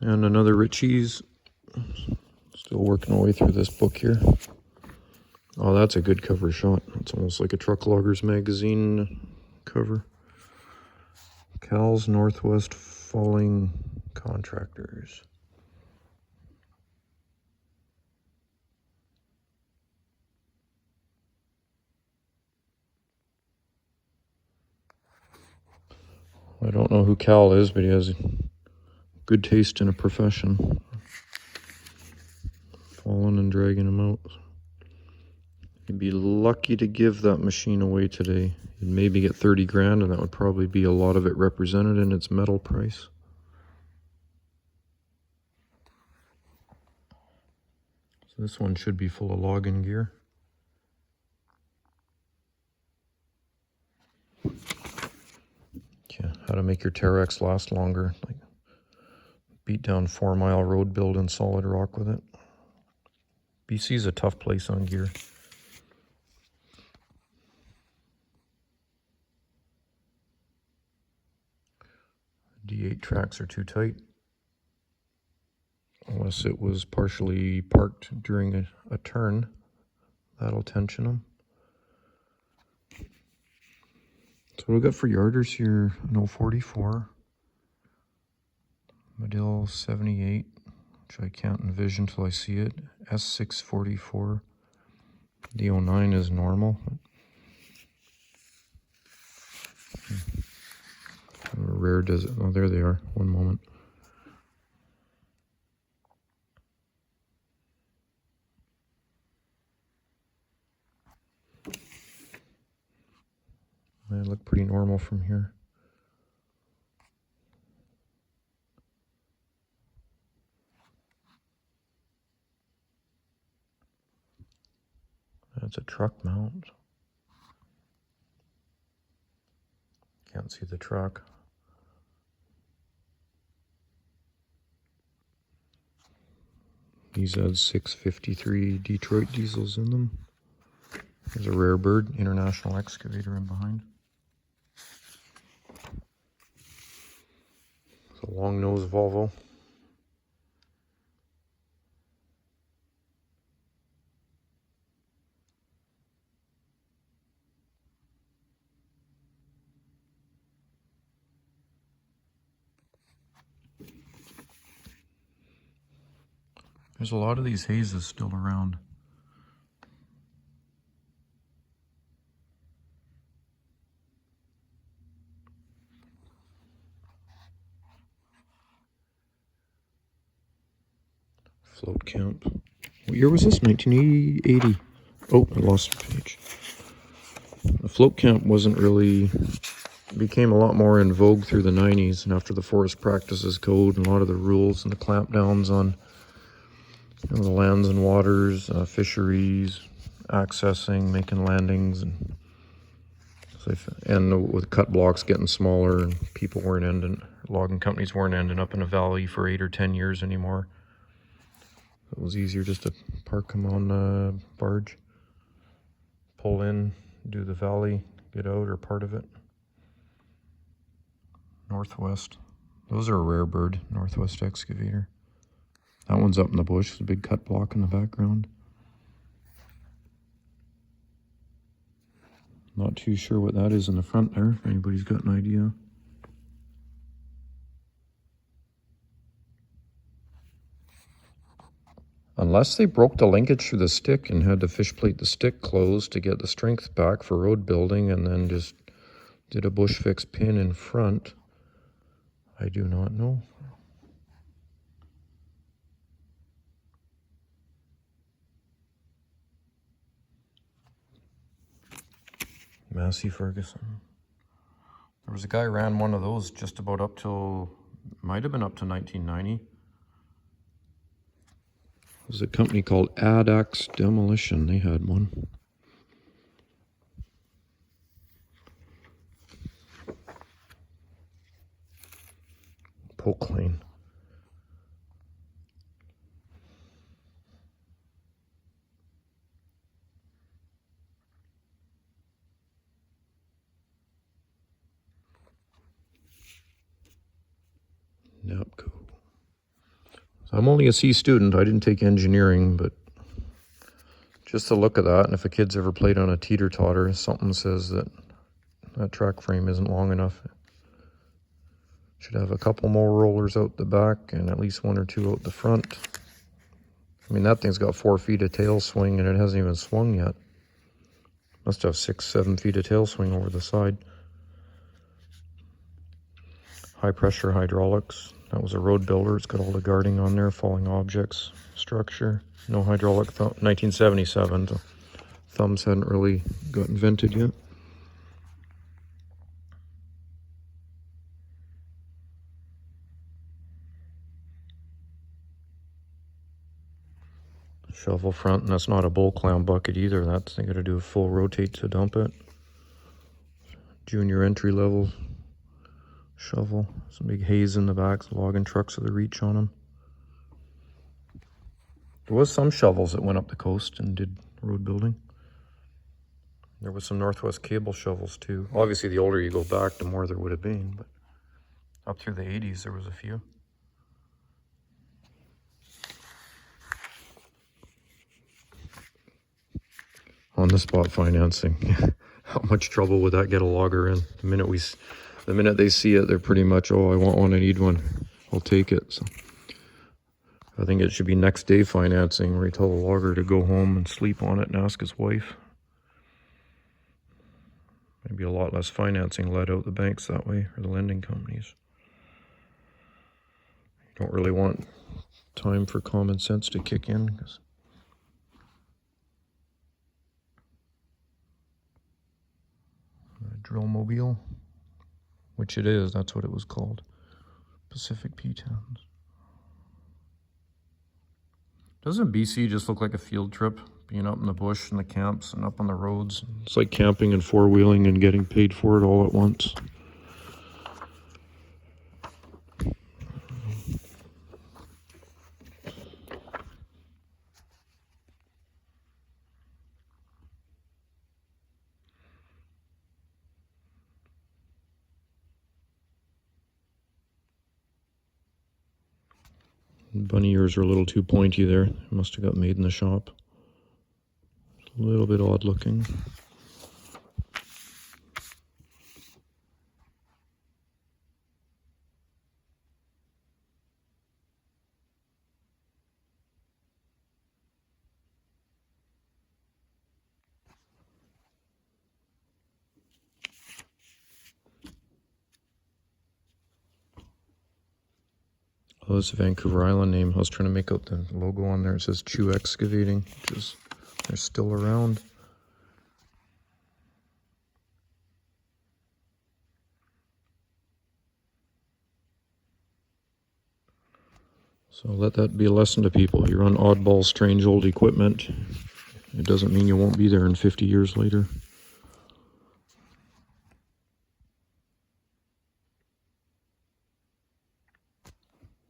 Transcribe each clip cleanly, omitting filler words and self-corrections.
And another Ritchie's. Still working our way through this book here. Oh, that's a good cover shot. It's almost like a Truck Loggers magazine cover. Cal's Northwest Falling Contractors. I don't know who Cal is, but he has good taste in a profession. Falling and dragging him out. He'd be lucky to give that machine away today. He'd maybe get 30 grand, and that would probably be a lot of it represented in its metal price. So this one should be full of logging gear. Yeah, how to make your Terex last longer. Like beat down 4 mile road build in solid rock with it. BC's a tough place on gear. D8 tracks are too tight, unless it was partially parked during a turn. That'll tension them. So what we got for yarders here, an 044, Medill 78, which I can't envision till I see it, S644, the 09 is normal. Rare does it, oh there they are, one moment. They look pretty normal from here. That's a truck mount. Can't see the truck. These had 653 Detroit diesels in them. There's a Rare Bird International excavator in behind. It's a long nose Volvo. There's a lot of these hazes still around. Float camp. What year was this? 1980. Oh, I lost the page. The float camp wasn't really, became a lot more in vogue through the 90s, and after the Forest Practices Code and a lot of the rules and the clampdowns on the lands and waters, fisheries, accessing, making landings, and with cut blocks getting smaller, and people weren't logging companies weren't ending up in a valley for 8 or 10 years anymore. It was easier just to park them on a barge, pull in, do the valley, get out, or part of it. Northwest. Those are a Rare Bird, Northwest excavator. That one's up in the bush. There's a big cut block in the background. Not too sure what that is in the front there, if anybody's got an idea. Unless they broke the linkage through the stick and had to fish plate the stick closed to get the strength back for road building, and then just did a bush fix pin in front, I do not know. Massey Ferguson. There was a guy who ran one of those just about up till, might have been up to 1990. It was a company called Adax Demolition. They had one. Poke lane. Napco. I'm only a C student. I didn't take engineering, but just to look at that, and if a kid's ever played on a teeter-totter, something says that that track frame isn't long enough. Should have a couple more rollers out the back and at least 1 or 2 out the front. I mean, that thing's got 4 feet of tail swing and it hasn't even swung yet. Must have 6, 7 feet of tail swing over the side. High pressure hydraulics. That was a road builder. It's got all the guarding on there, falling objects, structure. No hydraulic thumb. 1977. So thumbs hadn't really got invented yet. Shovel front, and that's not a bowl clam bucket either. That's, they got to do a full rotate to dump it. Junior entry level shovel. Some big haze in the back. The logging trucks with a reach on them. There was some shovels that went up the coast and did road building. There was some Northwest Cable shovels too. Obviously, the older you go back, the more there would have been, but up through the 80s, there was a few. On the spot financing. How much trouble would that get a logger in? The minute they see it, they're pretty much, oh, I want one, I need one, I'll take it. So I think it should be next day financing, where you tell the logger to go home and sleep on it and ask his wife. Maybe a lot less financing let out the banks that way, or the lending companies. You don't really want time for common sense to kick in, because drill mobile, which it is, that's what it was called. Pacific P10s. Doesn't BC just look like a field trip, being up in the bush and the camps and up on the roads? It's like camping and four-wheeling and getting paid for it all at once. Bunny ears are a little too pointy there. Must have got made in the shop. A little bit odd looking. Oh, it's a Vancouver Island name. I was trying to make out the logo on there. It says Chew Excavating, which is, they're still around. So let that be a lesson to people. You run oddball, strange old equipment. It doesn't mean you won't be there in 50 years later.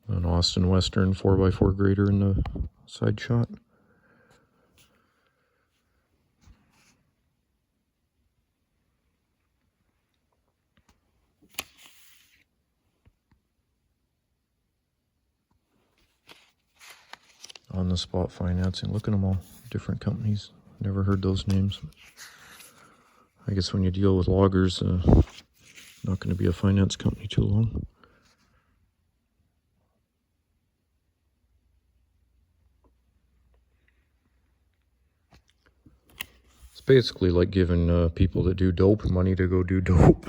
An Austin Western 4x4 grader in the side shot. On the spot financing. Look at them all. Different companies. Never heard those names. I guess when you deal with loggers, not going to be a finance company too long. It's basically like giving people that do dope money to go do dope.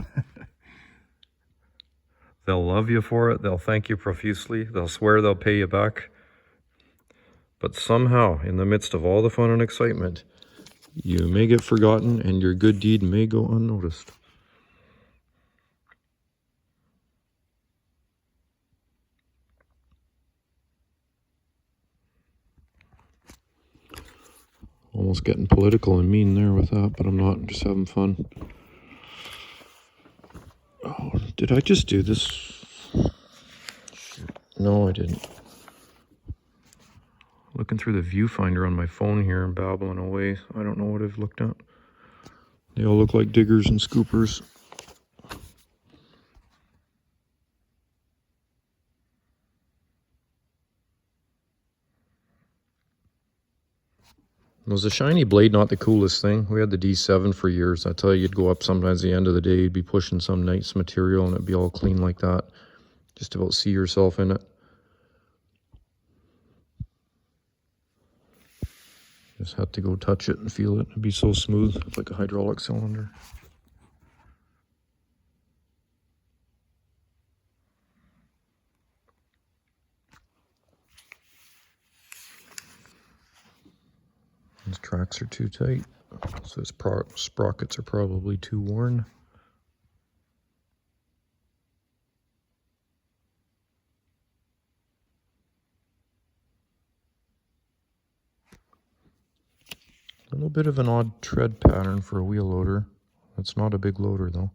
They'll love you for it. They'll thank you profusely. They'll swear they'll pay you back. But somehow, in the midst of all the fun and excitement, you may get forgotten and your good deed may go unnoticed. Almost getting political and mean there with that, but I'm not. I'm just having fun. Oh, did I just do this? Shoot. No, I didn't. Looking through the viewfinder on my phone here and babbling away. I don't know what I've looked at. They all look like diggers and scoopers. Was the shiny blade not the coolest thing? We had the D7 for years. I tell you, you'd go up sometimes at the end of the day, you'd be pushing some nice material and it'd be all clean like that. Just about see yourself in it. Just had to go touch it and feel it. It'd be so smooth, like a hydraulic cylinder. These tracks are too tight, so his sprockets are probably too worn. A little bit of an odd tread pattern for a wheel loader. It's not a big loader though.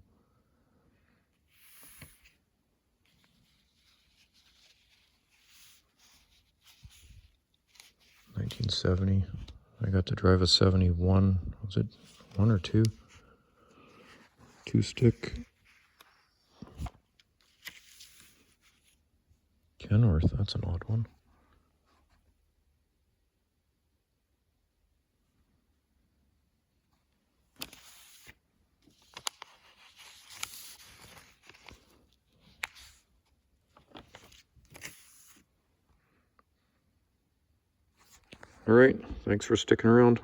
$1970. I got to drive a 71. Was it 1 or 2? 2-stick. Kenworth, that's an odd one. All right, thanks for sticking around.